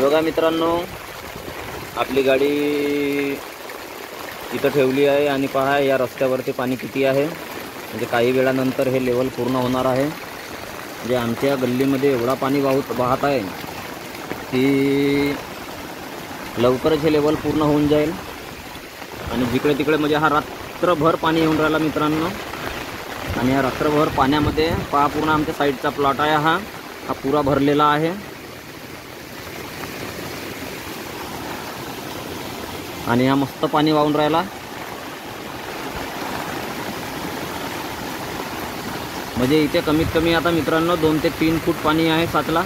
हे बघा मित्रांनो, आपली गाडी इथं ठेवली आहे आणि पहा या रस्त्यावरती पाणी किती आहे. म्हणजे काही वेळानंतर हे लेवल पूर्ण होणार आहे. म्हणजे आमच्या गल्लीमध्ये एवढा पाणी वाहत आहे की लवकरच हे लेवल पूर्ण होऊन जाईल. आणि जिकडे तिकडे म्हणजे हा रात्रभर पाणी येऊन राहिला मित्रांनो. आणि या रात्रभर पाण्यामध्ये पहा पूर्ण आमच्या साईडचा प्लॉट आहे, हा पुरा भरलेला आहे. आणि हा मस्त पाणी वाहून राहिला. म्हणजे इथे कमीत कमी आता मित्रांनो 2 ते 3 फूट पाणी आहे साचला.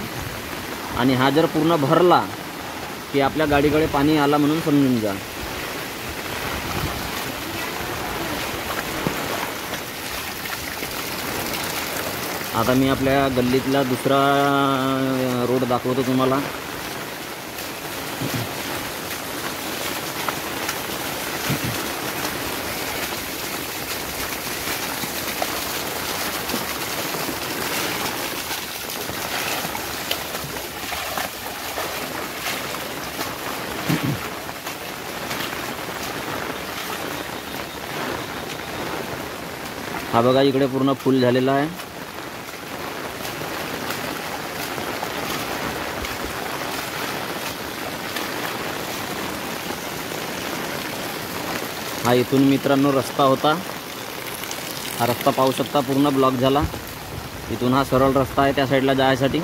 आणि हा जर पूर्ण भरला की आपल्या गाडीकडे पाणी आला म्हणून समजून जा. आता मी आपल्या गल्लीतला दुसरा रोड दाखवतो तुम्हाला. हा बघा इकडे पूर्ण फुल झालेला आहे. हा इथून मित्रांनो रस्ता होता. हा रस्ता पाहू शकता पूर्ण ब्लॉक झाला. इथून हा सरळ रस्ता आहे त्या साईडला जायसाठी,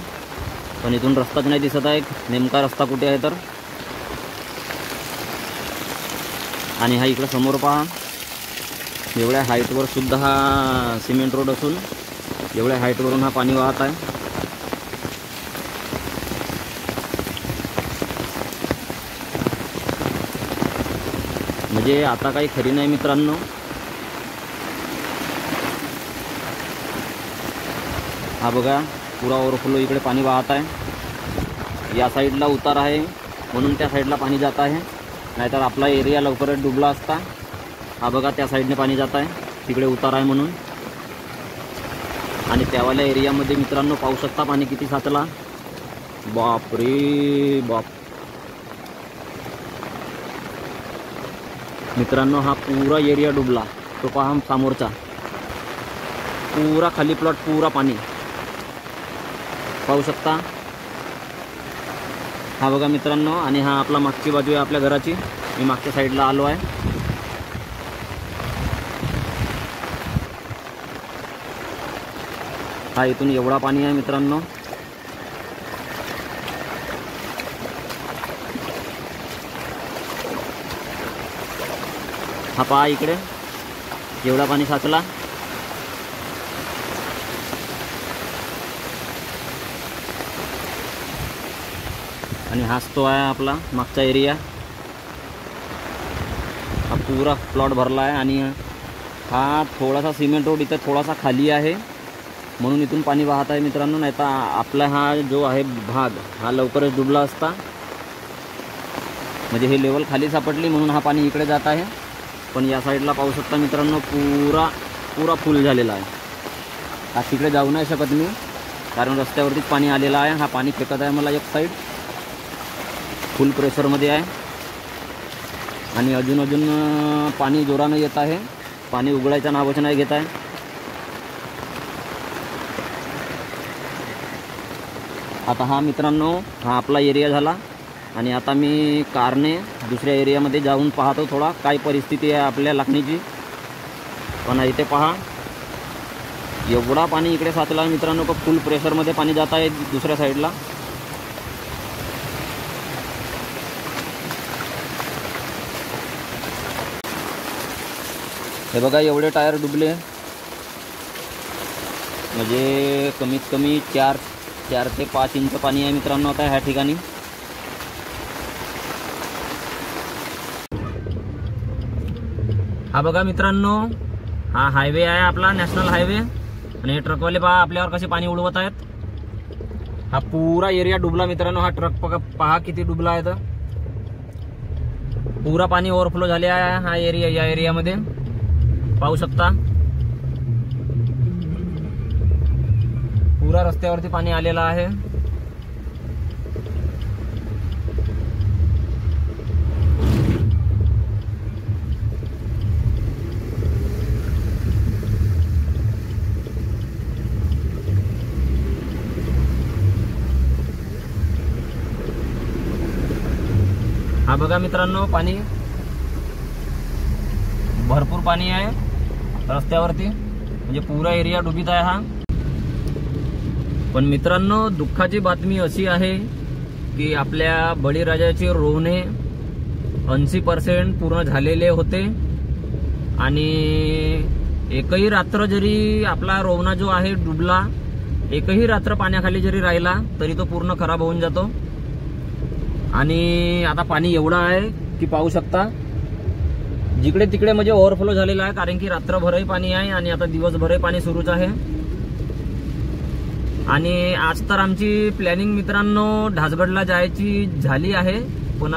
पण इथून रस्ताच नाही दिसत आहे नेमका रस्ता कुठे आहे तर. आणि हा इकडे समोर पहा, एवढ्या हाईटवर सुद्धा हा सिमेंट रोड असून एवढ्या हाईटवरून हा पाणी वाहत आहे. म्हणजे आता काही खरी नाही मित्रांनो. हा बघा पुरा ओव्हरफ्लो इकडे पाणी वाहत आहे. या साईडला उतार आहे म्हणून त्या साईडला पाणी जात आहे, नाहीतर आपला एरिया लवकरच डुबला असता. हा बघा त्या साईडने पाणी जात आहे, तिकडे उतार आहे म्हणून. आणि त्यावाल्या एरियामध्ये मित्रांनो पाहू शकता पाणी किती साचला. बाप रे बाप मित्रांनो, हा पूरा एरिया डुबला. तो पहा समोरचा पूरा खाली प्लॉट पूरा पाणी पाहू शकता. हा बघा मित्रांनो, आणि हा आपला मागची बाजू आहे आपल्या घराची. मी मागच्या साईडला आलो आहे. हा इथून एवढा पाणी आहे मित्रांनो. हा पहा इकडे एवढा पाणी साचला. आणि हाच तो आहे आपला मागचा एरिया. हा पूरा प्लॉट भरला आहे. आणि हा थोडासा सिमेंट रोड इथे थोडासा खाली आहे म्हणून इथून पाणी वाहत आहे मित्रांनो. नाही तर आपला हा जो आहे भाग हा लवकरच डुबला असता. म्हणजे हे लेवल खाली सापडली म्हणून हा पाणी इकडे जात आहे. पण या साईडला पाहू शकता मित्रांनो पुरा फुल झालेला आहे. हा तिकडे जाऊ नाही शकत मी, कारण रस्त्यावरतीच पाणी आलेलं आहे. हा पाणी फेकत आहे मला एक साईड, फुल प्रेशरमध्ये आहे. आणि अजून पाणी जोरानं येत आहे. पाणी उघडायच्या नावाचं नाही घेत आहे. आता हा मित्रांनो हा आपला एरिया झाला. आणि आता मी कारने दुसऱ्या एरियामध्ये जाऊन पाहतो थोडा काय परिस्थिती आहे आपल्या लाखणीची. पण इथे पहा एवढा पाणी इकडे साचला आहे मित्रांनो, का फुल प्रेशरमध्ये पाणी जात आहे दुसऱ्या साईडला. हे बघा एवढे टायर डुबले. म्हणजे कमीत कमी 4 ते 5 इंच पाणी आहे मित्रांनो आता ह्या ठिकाणी. हा बघा मित्रांनो, हा हायवे आहे आपला नॅशनल हायवे. आणि हे ट्रकवाले पहा आपल्यावर कसे पाणी उडवत आहेत. हा पूरा एरिया डुबला मित्रांनो. हा ट्रक पहा किती डुबला आहे तर. पूरा पाणी ओव्हरफ्लो झाले आहे हा एरिया. या एरियामध्ये पाहू शकता पुरा रस्त्यावरती पाणी आलेलं आहे. बघा मित्रांनो, पाणी भरपूर पाणी आहे रस्त्यावरती, म्हणजे पुरा एरिया डुबीत आहे हा. पण मित्रांनो, दुःखाची बातमी अशी आहे की आपल्या बळीराजाचे रोवणे 80% पूर्ण झालेले होते आणि एकही रात्र जरी आपला रोवणा जो आहे डुबला, एकही रात्र पाण्याखाली जरी राहिला तरी तो पूर्ण खराब होऊन जातो. आणि आता पाणी एवढं आहे की पाहू शकता, जिकडे तिकडे म्हणजे ओव्हरफ्लो झालेला आहे, कारण की रात्रभरही पाणी आहे आणि आता दिवसभरही पाणी सुरूच आहे. आणि आज तर आमची प्लॅनिंग मित्रांनो ढासगडला जायची झाली आहे, पण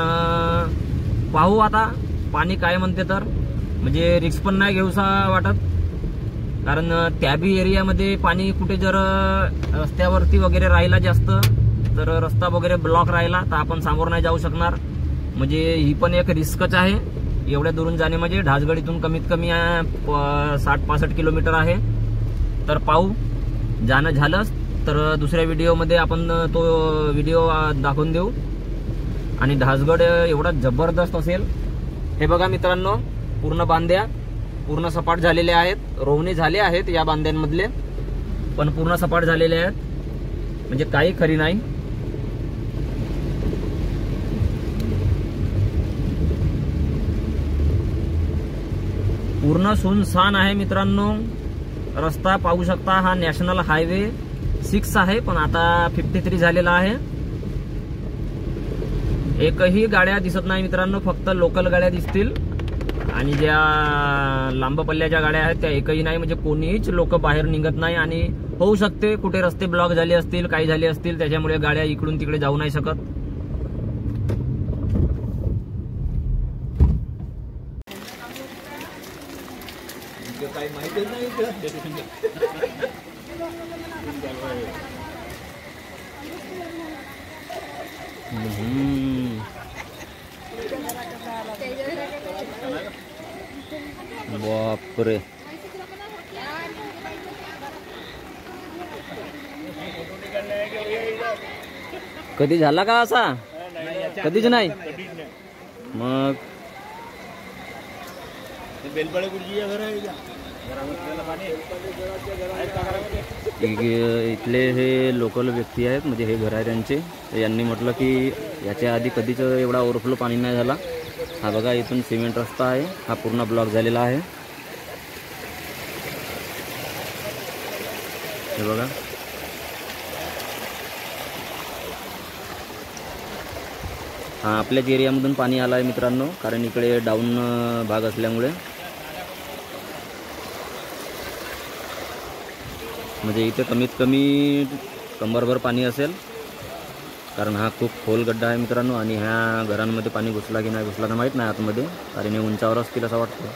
पाहू आता पाणी काय म्हणते. तर म्हणजे रिस्क पण नाही घेऊसा वाटत, कारण त्या बी एरियामध्ये पाणी कुठे जर रस्त्यावरती वगैरे राहिला जास्त, तर रस्ता वगैरे ब्लॉक राहिला तर आपण सामोर नाही जाऊ शकणार. म्हणजे ही पण एक रिस्कच आहे. एवढ्या दुरून जाणे म्हणजे ढासगड इथून कमीत कमी 60-65 किलोमीटर आहे. तर पाहू, जाणं झालंच तर दुसऱ्या व्हिडिओमध्ये आपण तो व्हिडिओ दाखवून देऊ. आणि ढासगड एवढा जबरदस्त असेल. हे बघा मित्रांनो, पूर्ण बांध्या पूर्ण सपाट झालेल्या आहेत. रोवणे झाले आहेत या बांध्यांमधले, पण पूर्ण सपाट झालेले आहेत, म्हणजे काही खरी नाही. पूर्ण सुनसान आहे मित्रांनो. रस्ता पाहू शकता, हा नॅशनल हायवे 6 आहे, पण आता 53 झालेला आहे. एकही गाड्या दिसत नाही मित्रांनो, फक्त लोकल गाड्या दिसतील आणि ज्या लांब पल्ल्याच्या गाड्या आहेत त्या एकही नाही. म्हणजे कोणीच लोक बाहेर निघत नाही. आणि होऊ शकते कुठे रस्ते ब्लॉक झाले असतील, काही झाले असतील, त्याच्यामुळे गाड्या इकडून तिकडे जाऊ नाही शकत. काही माहितीच नाही. बापरे, कधी झाला का असा? कधीच नाही. मग इथले हे लोकल व्यक्ती आहेत, म्हणजे हे घर आहे त्यांचे. यांनी म्हटलं की याच्या आधी कधीच एवढा ओव्हरफ्लो पाणी नाही झाला. हा बघा, इथून सिमेंट रस्ता आहे, हा पूर्ण ब्लॉक झालेला आहे. हे बघा, हा आपल्याच एरियामधून पाणी आलं आहे मित्रांनो, कारण इकडे डाऊन भाग असल्यामुळे. म्हणजे इथे कमीत कमी कंबरभर पाणी असेल, कारण हा खूप खोल गड्डा आहे मित्रांनो. आणि ह्या घरांमध्ये पाणी घुसला की नाही घुसला तर माहीत नाही आतमध्ये, कारण हे उंचावर असतील असं वाटतं.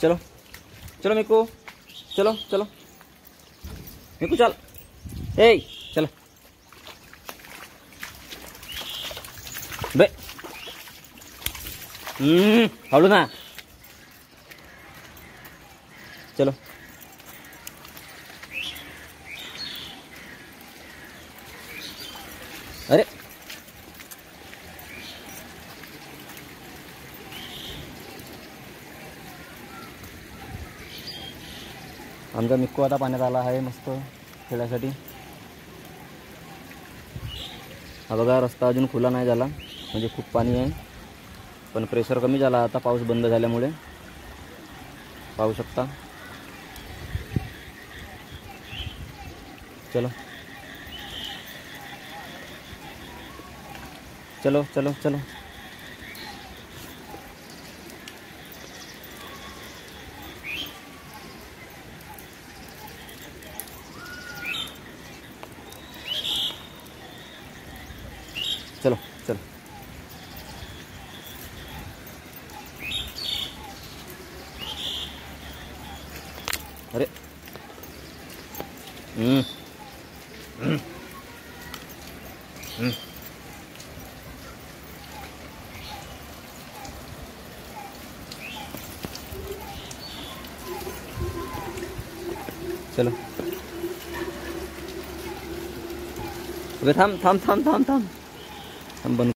चलो चलो मिकू, चलो चलो मिकू, चल. ए चलो बे, हळू ना. चलो, अरे आमचा मिक्कू आता पाण्यात आला आहे मस्त खेळासाठी. हा बघा, रस्ता अजून खुला नाही झाला, म्हणजे खूप पाणी आहे, पण प्रेशर कमी झाला आता पाऊस बंद झाल्यामुळे. पाहू शकता. चलो चलो चलो चलो. चलो चलो. अरे चलो अबे थांब थांब थांब थांब थांब थांब बंद